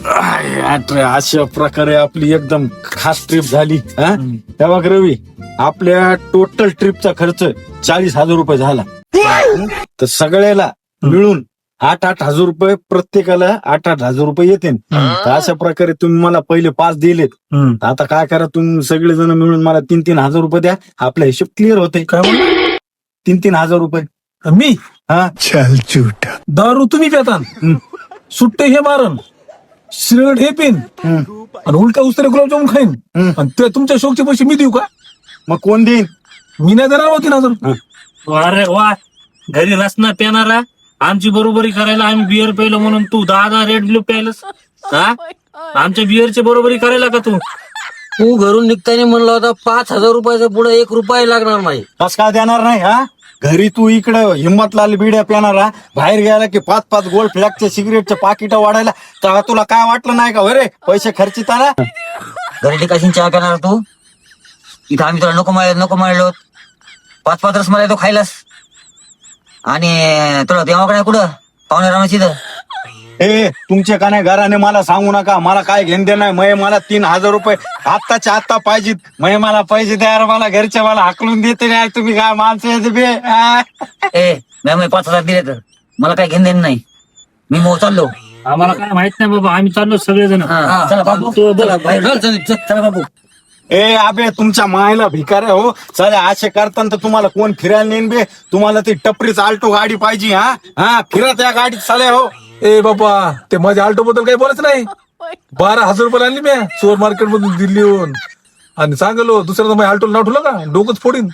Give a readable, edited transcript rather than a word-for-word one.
अशा प्रकारे आपली एकदम खास ट्रिप झाली. तेव्हा रवी, आपल्या टोटल ट्रिपचा खर्च 40,000 रुपये झाला. तर सगळ्याला मिळून 8,000 रुपये, प्रत्येकाला 8,000 रुपये येते. तर अशा प्रकारे तुम्ही मला पहिले 5 दिलेत. आता काय करा, तुम्ही सगळेजण मिळून मला 3,000 रुपये द्या. आपला हिशोब क्लिअर होते. काय म्हणलं? 3,000 रुपये मी हा. चल झूठा. दारू तुम्ही पेतान, सुट्टे हे मारन, सिगरेट हे पिन, आणि उलट्या उस्तरे गुलाबजामुन खाईन, आणि ते तुमच्या शोकचे पैसे मी देऊ का? मग कोण देईन? मी नाही देणार होती ना जर. अरे वा, घरी रसना पेणारा, आमची बरोबरी करायला आम्ही बिअर पेलो म्हणून तू 10 रेड ब्लू प्यायलस. हा, आमच्या बिअरची बरोबरी करायला का तू? तू घरून निघताना म्हणला होता 5,000 रुपयाच्या पुढे 1 रुपया लागणार नाही. कस काय देणार नाही? हा, घरी तू इकडं हिंमतलाल बिड्या पेणारा, बाहेर गेला की 5-5 गोल्ड फ्लॅगच्या सिगरेटच्या पाकिट वाढायला. तेव्हा तुला काय वाटलं नाही का रे पैसे खर्चित आला? घरी टिकाशीन चहा करणार तू? इथं आम्ही तुला नको मारलो 5-5 रस मला तो खायलास, आणि तुला देवाकडे कुठं पाहुणे राहण्याची तर. ए, तुमचे का नाही घराने मला सांगू नका, मला काय घेण दे नाही. मय मला 3,000 रुपये आत्ताच्या आत्ता पाहिजेत. मय मला पैसे द्या रे, मला घरचे मला हाकलून देते नाही. तुम्ही काय माणसं आहे ते बे? ए मॅम 5,000 दिले तर मला काय घेणं देणं नाही. मी मग चाललो. आम्हाला काय माहित नाही बाबा, आम्ही चाललो सगळेजण. चला बाबू, चला बाहेर चला बाबू. ए आबे, तुमच्या मायला भिकाऱ्या हो. चला असे करताना तर तुम्हाला कोण फिरायला नेन बे? तुम्हाला ती टपरीच आल्टो गाडी पाहिजे. हा, फिरत या गाडीत चाले हो. ए बाबा, ते माझ्या आल्टो बद्दल काही बोलायचं नाही. 12,000 रुपये आणली मी सुपर मार्केट मधून दिल्लीहून, आणि सांगलो दुसऱ्या माझ्या आल्टो नाव ठेवलं का डोकंच फोडीन.